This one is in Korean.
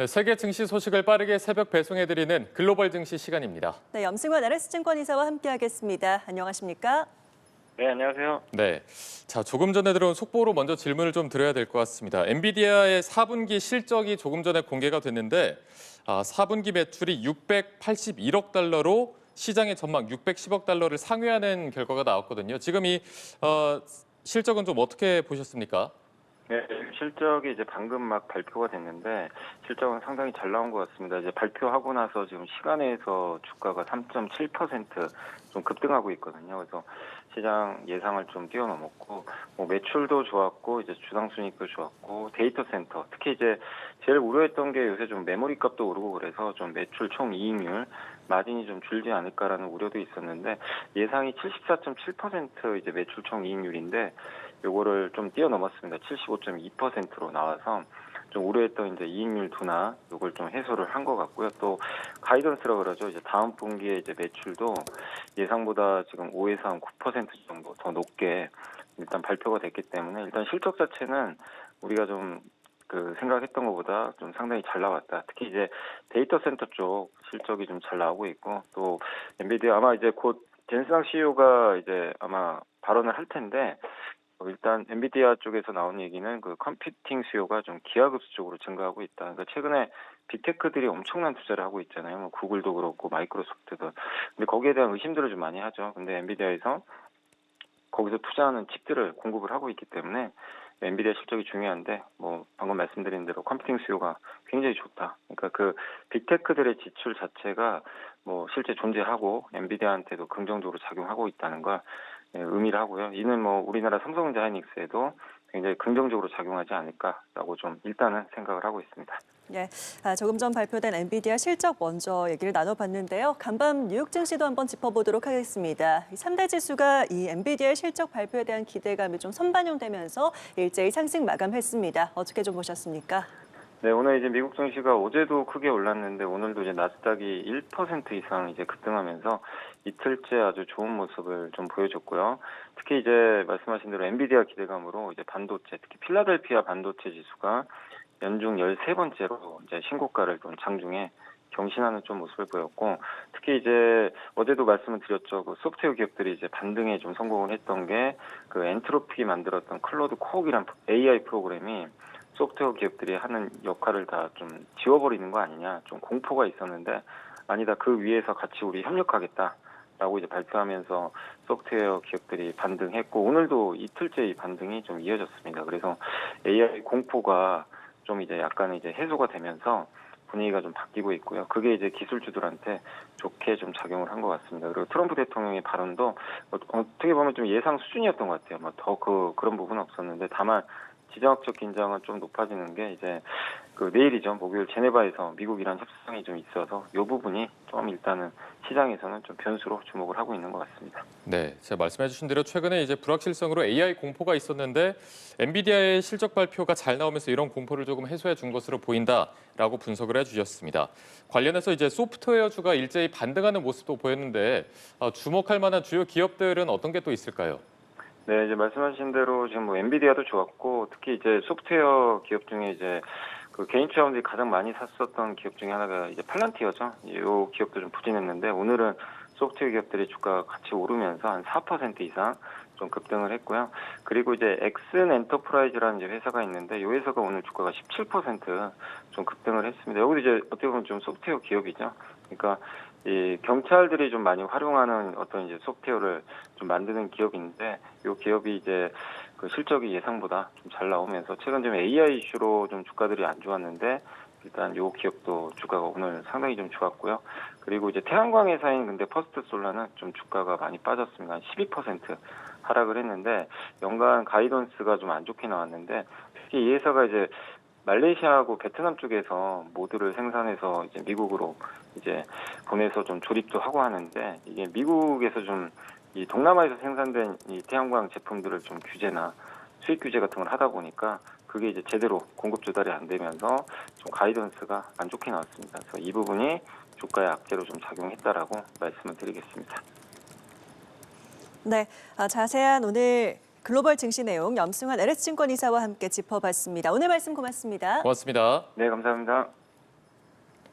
네, 세계 증시 소식을 빠르게 새벽 배송해드리는 글로벌 증시 시간입니다. 네, 염승환 LS증권 이사와 함께하겠습니다. 안녕하십니까? 네, 안녕하세요. 네, 자 조금 전에 들어온 속보로 먼저 질문을 좀 드려야 될 것 같습니다. 엔비디아의 4분기 실적이 조금 전에 공개가 됐는데 4분기 매출이 681억 달러로 시장의 전망 610억 달러를 상회하는 결과가 나왔거든요. 지금 이 실적은 좀 어떻게 보셨습니까? 네, 실적이 이제 방금 막 발표가 됐는데 실적은 상당히 잘 나온 것 같습니다. 이제 발표하고 나서 지금 시간에서 주가가 3.7% 급등하고 있거든요. 그래서 시장 예상을 좀 뛰어넘었고, 매출도 좋았고, 이제 주당순이익도 좋았고, 데이터 센터, 특히 이제 제일 우려했던 게 요새 좀 메모리 값도 오르고 그래서 좀 매출 총 이익률, 마진이 좀 줄지 않을까라는 우려도 있었는데 예상이 74.7% 이제 매출 총 이익률인데 요거를 좀 뛰어넘었습니다. 75.2%로 나와서 좀 우려했던 이제 이익률 둔화 요걸 좀 해소를 한 것 같고요. 또 가이던스라 그러죠. 이제 다음 분기에 이제 매출도 예상보다 지금 5에서 한 9% 정도 더 높게 일단 발표가 됐기 때문에 일단 실적 자체는 우리가 좀 생각했던 것보다 좀 상당히 잘 나왔다. 특히 이제 데이터 센터 쪽 실적이 좀 잘 나오고 있고 또 엔비디아 아마 이제 곧 젠스랑 CEO가 이제 아마 발언을 할 텐데 일단 엔비디아 쪽에서 나온 얘기는 그 컴퓨팅 수요가 좀 기하급수적으로 증가하고 있다. 그러니까 최근에 빅테크들이 엄청난 투자를 하고 있잖아요. 뭐 구글도 그렇고 마이크로소프트도. 근데 거기에 대한 의심들을 좀 많이 하죠. 근데 엔비디아에서 거기서 투자하는 칩들을 공급을 하고 있기 때문에 엔비디아 실적이 중요한데 뭐 방금 말씀드린 대로 컴퓨팅 수요가 굉장히 좋다. 그러니까 그 빅테크들의 지출 자체가 뭐 실제 존재하고 엔비디아한테도 긍정적으로 작용하고 있다는 걸 의미를 하고요. 이는 뭐 우리나라 삼성전자 하이닉스에도 굉장히 긍정적으로 작용하지 않을까라고 좀 일단은 생각을 하고 있습니다. 네, 조금 전 발표된 엔비디아 실적 먼저 얘기를 나눠봤는데요. 간밤 뉴욕 증시도 한번 짚어보도록 하겠습니다. 3대 지수가 이 엔비디아의 실적 발표에 대한 기대감이 좀 선반영되면서 일제히 상승 마감했습니다. 어떻게 좀 보셨습니까? 네, 오늘 이제 미국 증시가 어제도 크게 올랐는데 오늘도 이제 나스닥이 1% 이상 이제 급등하면서 이틀째 아주 좋은 모습을 좀 보여줬고요. 특히 이제 말씀하신 대로 엔비디아 기대감으로 이제 반도체, 특히 필라델피아 반도체 지수가 연중 13번째로 이제 신고가를 좀 장중에 경신하는 좀 모습을 보였고, 특히 이제 어제도 말씀을 드렸죠. 그 소프트웨어 기업들이 이제 반등에 좀 성공을 했던 게 그 엔트로픽이 만들었던 클로드 코옥이란 AI 프로그램이 소프트웨어 기업들이 하는 역할을 다 좀 지워버리는 거 아니냐, 좀 공포가 있었는데 아니다. 그 위에서 같이 우리 협력하겠다라고 이제 발표하면서 소프트웨어 기업들이 반등했고 오늘도 이틀째 이 반등이 좀 이어졌습니다. 그래서 AI 공포가 좀 이제 약간 이제 해소가 되면서 분위기가 좀 바뀌고 있고요. 그게 이제 기술주들한테 좋게 좀 작용을 한 것 같습니다. 그리고 트럼프 대통령의 발언도 어떻게 보면 좀 예상 수준이었던 것 같아요. 뭐 더 그런 부분은 없었는데 다만 지정학적 긴장은 좀 높아지는 게 이제 내일이죠. 목요일 제네바에서 미국이랑 협상이 좀 있어서 이 부분이 좀 일단은 시장에서는 좀 변수로 주목을 하고 있는 것 같습니다. 네, 제가 말씀해주신 대로 최근에 이제 불확실성으로 AI 공포가 있었는데 엔비디아의 실적 발표가 잘 나오면서 이런 공포를 조금 해소해 준 것으로 보인다라고 분석을 해주셨습니다. 관련해서 이제 소프트웨어주가 일제히 반등하는 모습도 보였는데 주목할 만한 주요 기업들은 어떤 게 또 있을까요? 네, 이제 말씀하신 대로 지금 뭐 엔비디아도 좋았고 특히 이제 소프트웨어 기업 중에 이제 그 개인 투자자들이 가장 많이 샀었던 기업 중에 하나가 이제 팔란티어죠. 이 기업도 좀 부진했는데 오늘은 소프트웨어 기업들이 주가가 같이 오르면서 한 4% 이상 좀 급등을 했고요. 그리고 이제 엑슨 엔터프라이즈라는 이제 회사가 있는데 이 회사가 오늘 주가가 17%좀 급등을 했습니다. 여기도 이제 어떻게 보면 좀 소프트웨어 기업이죠. 그러니까 이 경찰들이 좀 많이 활용하는 어떤 이제 소프트웨어를 좀 만드는 기업인데 이 기업이 이제 그 실적이 예상보다 좀 잘 나오면서 최근 좀 AI 이슈로 좀 주가들이 안 좋았는데 일단 이 기업도 주가가 오늘 상당히 좀 좋았고요. 그리고 이제 태양광 회사인 근데 퍼스트 솔라는 좀 주가가 많이 빠졌습니다. 한 12% 하락을 했는데 연간 가이던스가 좀 안 좋게 나왔는데 특히 이 회사가 이제 말레이시아하고 베트남 쪽에서 모듈을 생산해서 이제 미국으로 이제 보내서 좀 조립도 하고 하는데 이게 미국에서 좀 이 동남아에서 생산된 이 태양광 제품들을 좀 규제나 수입 규제 같은 걸 하다 보니까 그게 이제 제대로 공급 조달이 안 되면서 좀 가이던스가 안 좋게 나왔습니다. 그래서 이 부분이 주가의 악재로 좀 작용했다라고 말씀을 드리겠습니다. 네, 자세한 오늘 글로벌 증시 내용 염승환 LS증권 이사와 함께 짚어봤습니다. 오늘 말씀 고맙습니다. 고맙습니다. 네, 감사합니다.